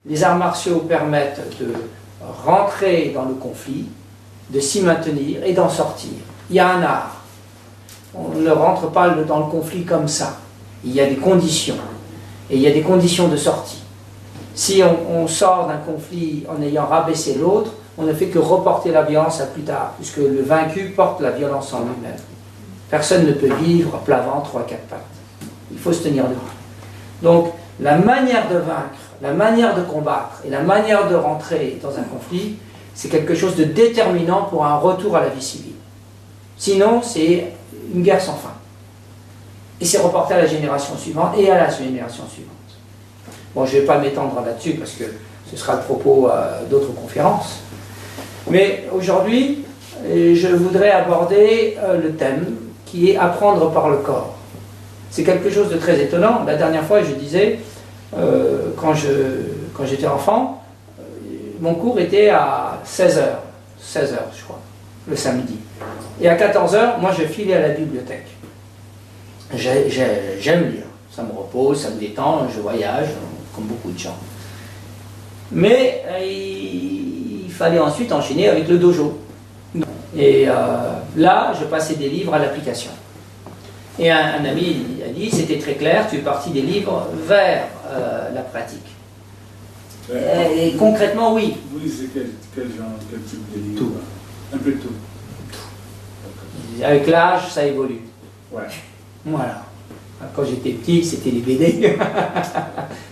Les arts martiaux permettent de rentrer dans le conflit, de s'y maintenir et d'en sortir. Il y a un art. On ne rentre pas dans le conflit comme ça. Il y a des conditions. Et il y a des conditions de sortie. Si on sort d'un conflit en ayant rabaissé l'autre, on ne fait que reporter la violence à plus tard, puisque le vaincu porte la violence en lui-même. Personne ne peut vivre à plat ventre ou à quatre pattes. Il faut se tenir debout. Donc, la manière de vaincre, la manière de combattre et la manière de rentrer dans un conflit, c'est quelque chose de déterminant pour un retour à la vie civile. Sinon, c'est une guerre sans fin. Et c'est reporté à la génération suivante et à la génération suivante. Bon, je ne vais pas m'étendre là-dessus parce que ce sera le propos d'autres conférences. Mais aujourd'hui, je voudrais aborder le thème qui est apprendre par le corps. C'est quelque chose de très étonnant. La dernière fois, je disais, quand j'étais enfant, mon cours était à 16h, je crois, le samedi. Et à 14h, moi, je filais à la bibliothèque. J'aime lire. Ça me repose, ça me détend, je voyage, comme beaucoup de gens. Mais il fallait ensuite enchaîner avec le dojo. Et là, je passais des livres à l'application. Et un ami a dit, c'était très clair, tu es parti des livres vers la pratique. Et concrètement, oui. Oui, c'est quel genre, quel type de livre? Tout. Un peu tout. Avec l'âge, ça évolue. Ouais. Voilà. Quand j'étais petit, c'était les BD.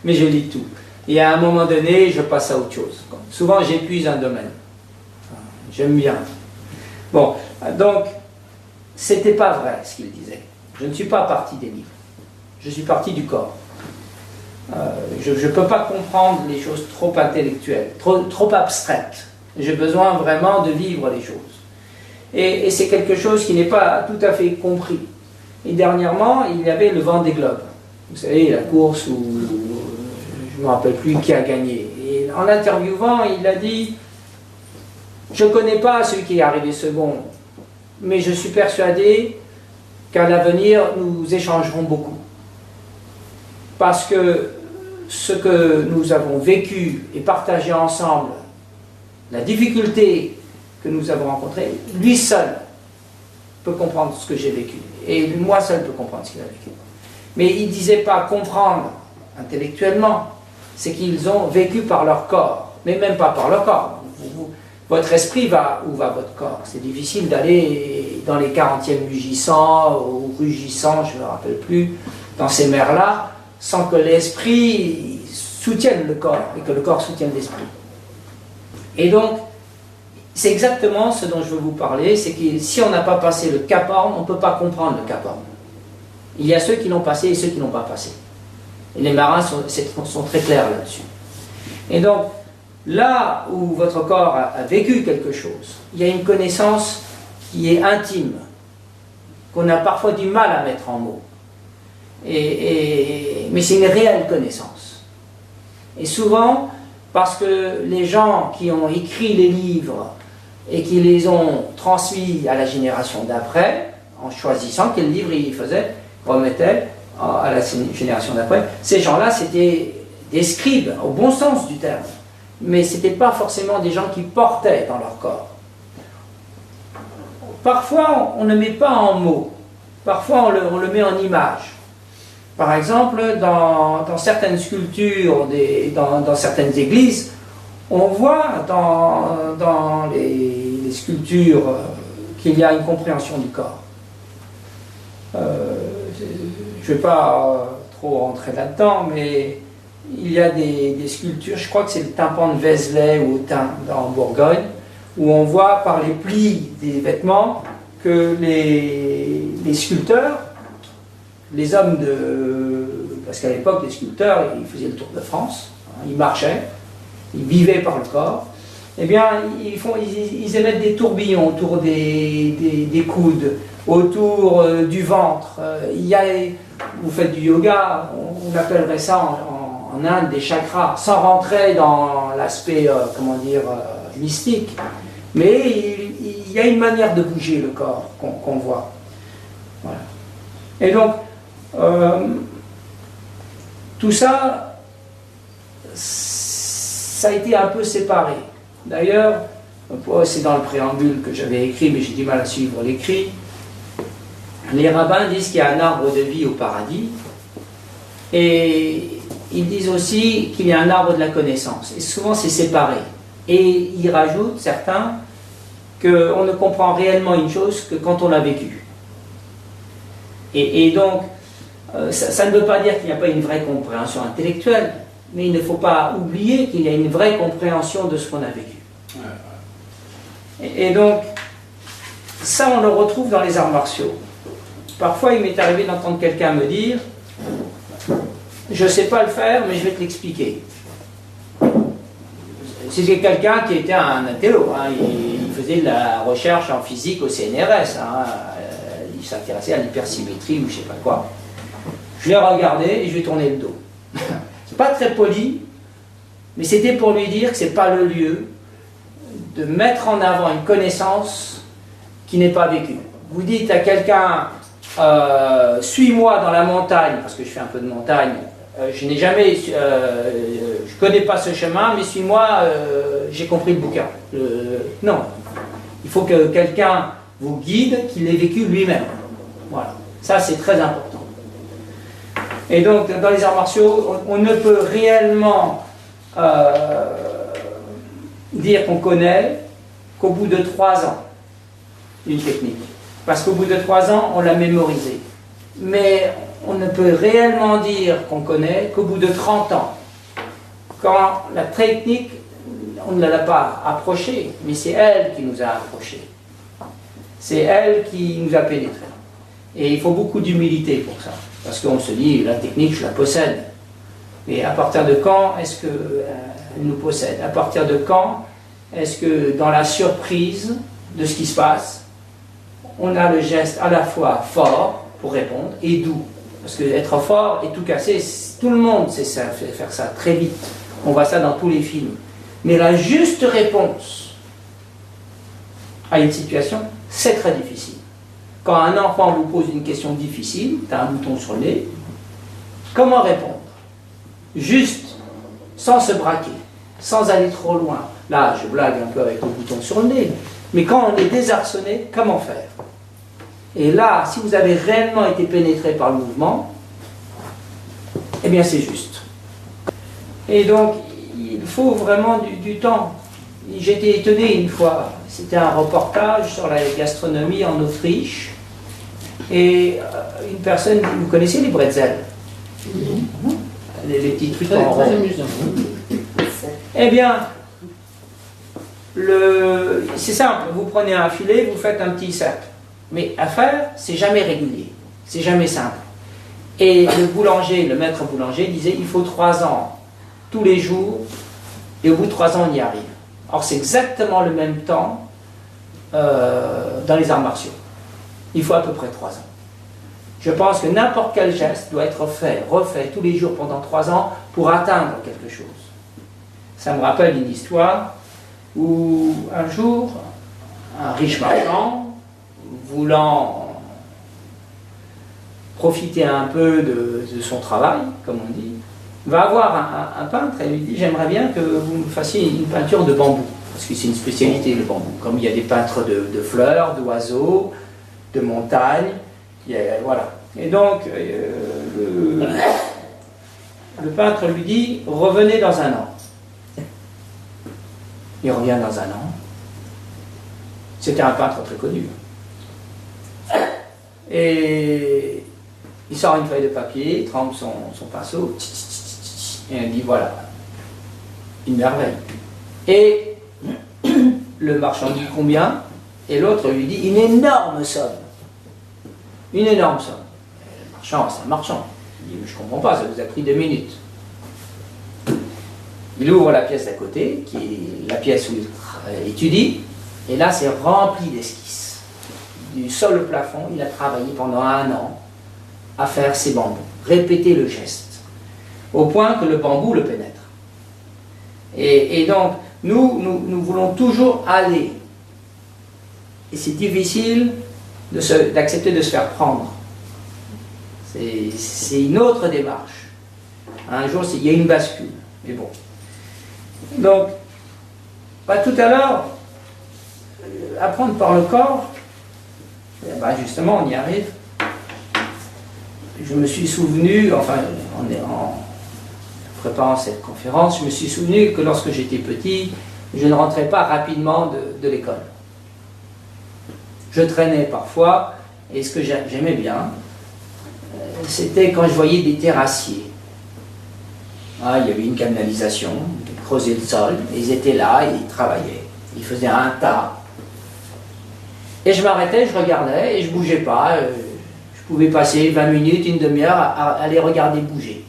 Mais je lis tout. Et à un moment donné, je passe à autre chose. Souvent, j'épuise un domaine. J'aime bien. Bon, donc, c'était pas vrai ce qu'il disait. Je ne suis pas parti des livres. Je suis parti du corps. Je ne peux pas comprendre les choses trop intellectuelles, trop abstraites. J'ai besoin vraiment de vivre les choses. Et c'est quelque chose qui n'est pas tout à fait compris. Et dernièrement, il y avait le Vendée Globe. Vous savez, la course où je ne me rappelle plus qui a gagné. Et en l'interviewant, il a dit « Je ne connais pas celui qui est arrivé second, mais je suis persuadé qu'à l'avenir, nous échangerons beaucoup. Parce que ce que nous avons vécu et partagé ensemble, la difficulté que nous avons rencontrée, lui seul peut comprendre ce que j'ai vécu. Et moi seul peux comprendre ce qu'il a vécu. Mais il ne disait pas comprendre intellectuellement, c'est qu'ils ont vécu par leur corps, mais même pas par leur corps. Votre esprit va où va votre corps. C'est difficile d'aller dans les 40e mugissants ou rugissants, je ne me rappelle plus, dans ces mers-là, sans que l'esprit soutienne le corps et que le corps soutienne l'esprit. Et donc, c'est exactement ce dont je veux vous parler, c'est que si on n'a pas passé le Cap Horn, on ne peut pas comprendre le Cap Horn. Il y a ceux qui l'ont passé et ceux qui ne l'ont pas passé. Et les marins sont très clairs là-dessus. Et donc, là où votre corps a vécu quelque chose, il y a une connaissance qui est intime, qu'on a parfois du mal à mettre en mots. Mais c'est une réelle connaissance. Et souvent, parce que les gens qui ont écrit les livres et qui les ont transmis à la génération d'après, en choisissant quel livre ils faisaient, remettaient à la génération d'après, ces gens-là, c'était des scribes, au bon sens du terme. Mais ce n'étaient pas forcément des gens qui portaient dans leur corps. Parfois, on ne met pas en mots. Parfois, on le met en images. Par exemple, dans certaines sculptures, dans certaines églises, on voit dans les sculptures qu'il y a une compréhension du corps. Je ne vais pas trop rentrer là-dedans, mais il y a des sculptures, je crois que c'est le tympan de Vézelay ou Autun en Bourgogne, où on voit par les plis des vêtements que les sculpteurs, les hommes parce qu'à l'époque les sculpteurs ils faisaient le tour de France, hein, ils marchaient, ils vivaient par le corps, eh bien, ils émettent des tourbillons autour des coudes, autour du ventre. Vous faites du yoga, on appellerait ça en Inde des chakras, sans rentrer dans l'aspect, mystique. Mais il y a une manière de bouger le corps qu'on voit. Voilà. Et donc, tout ça, ça a été un peu séparé. D'ailleurs, c'est dans le préambule que j'avais écrit, mais j'ai du mal à suivre l'écrit. Les rabbins disent qu'il y a un arbre de vie au paradis, et ils disent aussi qu'il y a un arbre de la connaissance. Et souvent, c'est séparé. Et ils rajoutent, certains, qu'on ne comprend réellement une chose que quand on l'a vécue. Et donc, ça ne veut pas dire qu'il n'y a pas une vraie compréhension intellectuelle, mais il ne faut pas oublier qu'il y a une vraie compréhension de ce qu'on a vécu. Et donc, ça on le retrouve dans les arts martiaux. Parfois, il m'est arrivé d'entendre quelqu'un me dire « Je ne sais pas le faire, mais je vais te l'expliquer ». C'était quelqu'un qui était un intello, hein. Il faisait de la recherche en physique au CNRS, hein. Il s'intéressait à l'hypersymétrie ou je ne sais pas quoi. Je l'ai regardé et je lui ai tourné le dos. C'est pas très poli, mais c'était pour lui dire que ce n'est pas le lieu de mettre en avant une connaissance qui n'est pas vécue. Vous dites à quelqu'un suis-moi dans la montagne, parce que je fais un peu de montagne, je n'ai jamais, je connais pas ce chemin, mais suis-moi, j'ai compris le bouquin. Non, il faut que quelqu'un vous guide, qu'il l'ait vécu lui-même. Voilà, ça c'est très important. Et donc, dans les arts martiaux, on ne peut réellement dire qu'on connaît qu'au bout de 3 ans une technique. Parce qu'au bout de 3 ans, on l'a mémorisée. Mais on ne peut réellement dire qu'on connaît qu'au bout de 30 ans. Quand la technique, on ne l'a pas approchée, mais c'est elle qui nous a approchés. C'est elle qui nous a pénétrés. Et il faut beaucoup d'humilité pour ça. Parce qu'on se dit, la technique, je la possède. Mais à partir de quand est-ce qu'elle nous possède? À partir de quand est-ce que dans la surprise de ce qui se passe, on a le geste à la fois fort pour répondre et doux? Parce que être fort et tout casser, tout le monde sait faire ça très vite. On voit ça dans tous les films. Mais la juste réponse à une situation, c'est très difficile. Quand un enfant vous pose une question difficile, tu as un bouton sur le nez, comment répondre? Juste, sans se braquer, sans aller trop loin. Là, je blague un peu avec le bouton sur le nez, mais quand on est désarçonné, comment faire? Et là, si vous avez réellement été pénétré par le mouvement, eh bien c'est juste. Et donc, il faut vraiment du temps. J'étais étonné une fois, c'était un reportage sur la gastronomie en Autriche, et une personne, vous connaissez les bretzels? Les petits trucs en rond. Eh bien, c'est simple, vous prenez un filet, vous faites un petit cercle. Mais à faire, c'est jamais régulier, c'est jamais simple. Et le boulanger, le maître boulanger disait, il faut 3 ans, tous les jours, et au bout de 3 ans, on y arrive. Or, c'est exactement le même temps dans les arts martiaux. Il faut à peu près 3 ans. Je pense que n'importe quel geste doit être refait tous les jours pendant 3 ans pour atteindre quelque chose. Ça me rappelle une histoire où un jour, un riche marchand, voulant profiter un peu de son travail, comme on dit, va voir un peintre et lui dit « J'aimerais bien que vous me fassiez une peinture de bambou ». Parce que c'est une spécialité, le bambou. Comme il y a des peintres de fleurs, d'oiseaux, de montagnes, voilà. Et donc, le peintre lui dit « Revenez dans un an ». Il revient dans un an. C'était un peintre très connu. Et il sort une feuille de papier, il trempe son pinceau, et il dit voilà, une merveille. Et le marchand dit combien? Et l'autre lui dit une énorme somme. Une énorme somme. Et le marchand, c'est un marchand. Il dit je ne comprends pas, ça vous a pris 2 minutes. Il ouvre la pièce d'à côté, qui est la pièce où il étudie, et là c'est rempli d'esquisses. Du sol au plafond, il a travaillé pendant 1 an à faire ces bambous, répéter le geste, au point que le bambou le pénètre. Et donc, nous voulons toujours aller. Et c'est difficile d'accepter de se faire prendre. C'est une autre démarche. Un jour, il y a une bascule. Mais bon. Donc, tout à l'heure, apprendre par le corps, justement, on y arrive. Je me suis souvenu, enfin, en préparant cette conférence, je me suis souvenu que lorsque j'étais petit, je ne rentrais pas rapidement de l'école. Je traînais parfois, et ce que j'aimais bien, c'était quand je voyais des terrassiers. Il y avait une canalisation, ils creusaient le sol, et ils étaient là, et ils travaillaient. Ils faisaient un tas. Et je m'arrêtais, je regardais, et je ne bougeais pas. Je pouvais passer 20 minutes, une demi-heure à les regarder bouger.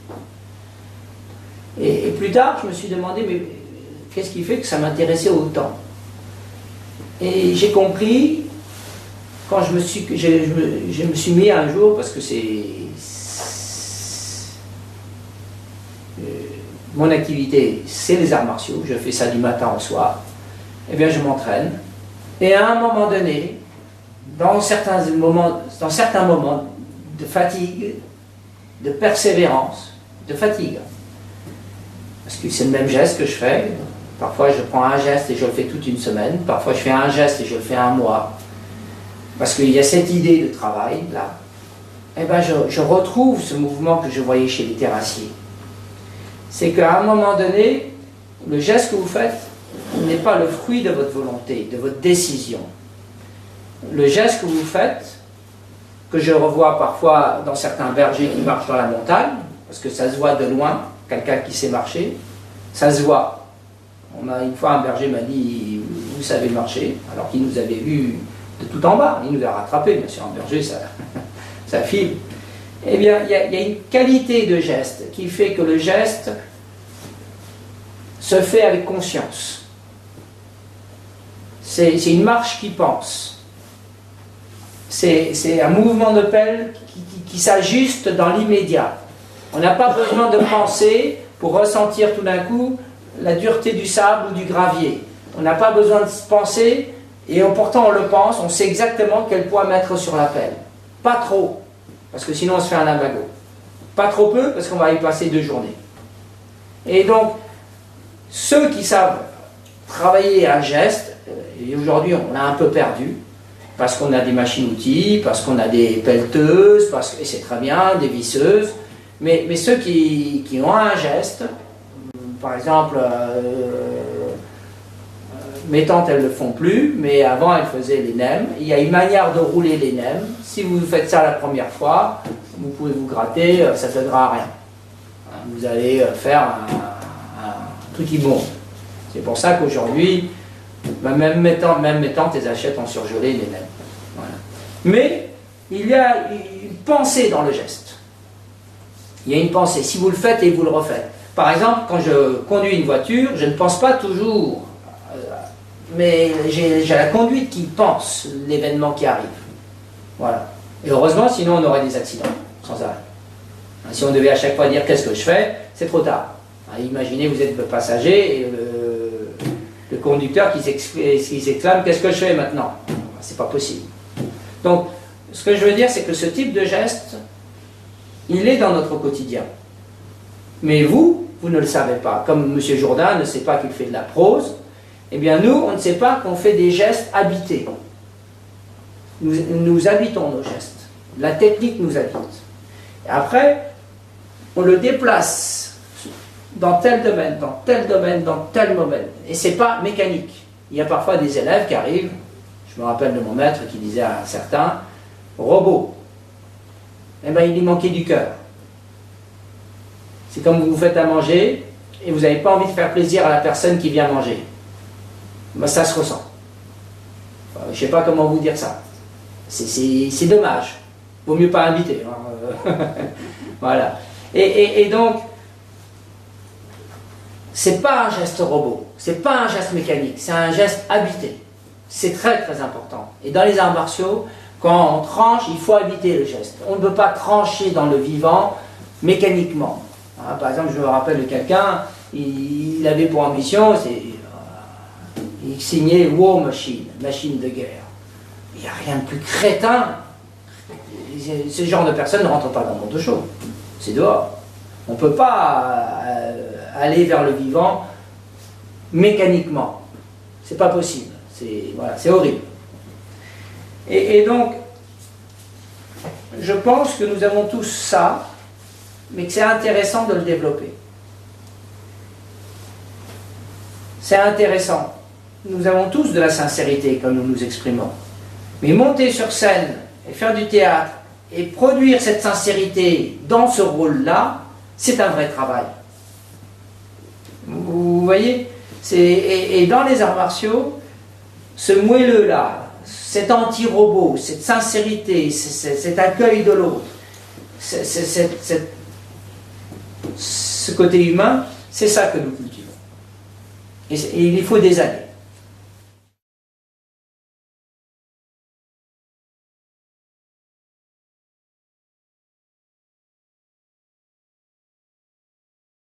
Et plus tard, je me suis demandé, mais qu'est-ce qui fait que ça m'intéressait autant? Et j'ai compris, quand je me suis mis un jour, parce que mon activité, c'est les arts martiaux, je fais ça du matin au soir, eh bien je m'entraîne, et à un moment donné, dans certains moments de fatigue, de persévérance, de fatigue, parce que c'est le même geste que je fais, parfois je prends un geste et je le fais toute une semaine, parfois je fais un geste et je le fais un mois, parce qu'il y a cette idée de travail là, eh bien je retrouve ce mouvement que je voyais chez les terrassiers. C'est qu'à un moment donné, le geste que vous faites n'est pas le fruit de votre volonté, de votre décision. Le geste que vous faites, que je revois parfois dans certains bergers qui marchent dans la montagne, parce que ça se voit de loin, quelqu'un qui sait marcher, ça se voit. Une fois, un berger m'a dit « Vous savez marcher », alors qu'il nous avait vus de tout en bas. Il nous a rattrapés, bien sûr, un berger, ça file. Eh bien, il y a une qualité de geste qui fait que le geste se fait avec conscience. C'est une marche qui pense. C'est un mouvement de pelle qui s'ajuste dans l'immédiat. On n'a pas besoin de penser pour ressentir tout d'un coup la dureté du sable ou du gravier. On n'a pas besoin de penser, et pourtant on le pense, on sait exactement quel poids mettre sur la pelle. Pas trop, parce que sinon on se fait un limbago. Pas trop peu, parce qu'on va y passer 2 journées. Et donc, ceux qui savent travailler un geste, et aujourd'hui on l'a un peu perdu, parce qu'on a des machines-outils, parce qu'on a des pelleteuses, et c'est très bien, des visseuses, mais ceux qui ont un geste, par exemple, mes tantes elles ne le font plus, mais avant elles faisaient les nems. Il y a une manière de rouler les nems. Si vous faites ça la première fois, vous pouvez vous gratter, ça ne donnera rien. Vous allez faire un truc qui monte. C'est pour ça qu'aujourd'hui, même mes tantes elles achètent en surgelé les nems. Voilà. Mais il y a une pensée dans le geste. Il y a une pensée. Si vous le faites et vous le refaites. Par exemple, quand je conduis une voiture, je ne pense pas toujours, mais j'ai la conduite qui pense l'événement qui arrive. Voilà. Et heureusement, sinon on aurait des accidents, sans arrêt. Si on devait à chaque fois dire qu'est-ce que je fais, c'est trop tard. Imaginez, vous êtes le passager et le conducteur qui s'exclame qu'est-ce que je fais maintenant? C'est pas possible. Donc, ce que je veux dire, c'est que ce type de geste, il est dans notre quotidien. Mais vous ne le savez pas. Comme M. Jourdain ne sait pas qu'il fait de la prose, eh bien nous, on ne sait pas qu'on fait des gestes habités. Nous habitons nos gestes. La technique nous habite. Et après, on le déplace dans tel domaine, dans tel domaine, dans tel domaine. Et ce n'est pas mécanique. Il y a parfois des élèves qui arrivent, je me rappelle de mon maître qui disait à un certain, robot. Eh bien, il lui manquait du cœur. C'est comme vous faites à manger et vous n'avez pas envie de faire plaisir à la personne qui vient manger. Ben, ça se ressent. Enfin, je ne sais pas comment vous dire ça. C'est dommage. Vaut mieux pas inviter. Hein. Voilà. Et donc, c'est pas un geste robot, c'est pas un geste mécanique, c'est un geste habité. C'est très très important. Et dans les arts martiaux, quand on tranche, il faut habiter le geste. On ne peut pas trancher dans le vivant mécaniquement. Hein, par exemple, je me rappelle de quelqu'un, il avait pour ambition, il signait War Machine, machine de guerre. Il n'y a rien de plus crétin. Ce genre de personnes ne rentrent pas dans le monde chaud. C'est dehors. On ne peut pas aller vers le vivant mécaniquement. C'est pas possible. Voilà, c'est horrible. Et donc, je pense que nous avons tous ça, mais que c'est intéressant de le développer. C'est intéressant. Nous avons tous de la sincérité quand nous nous exprimons. Mais monter sur scène et faire du théâtre et produire cette sincérité dans ce rôle-là, c'est un vrai travail. Vous voyez? Et dans les arts martiaux, ce moelleux-là, cet anti-robot, cette sincérité, cet accueil de l'autre, ce côté humain, c'est ça que nous cultivons. Et il faut des années.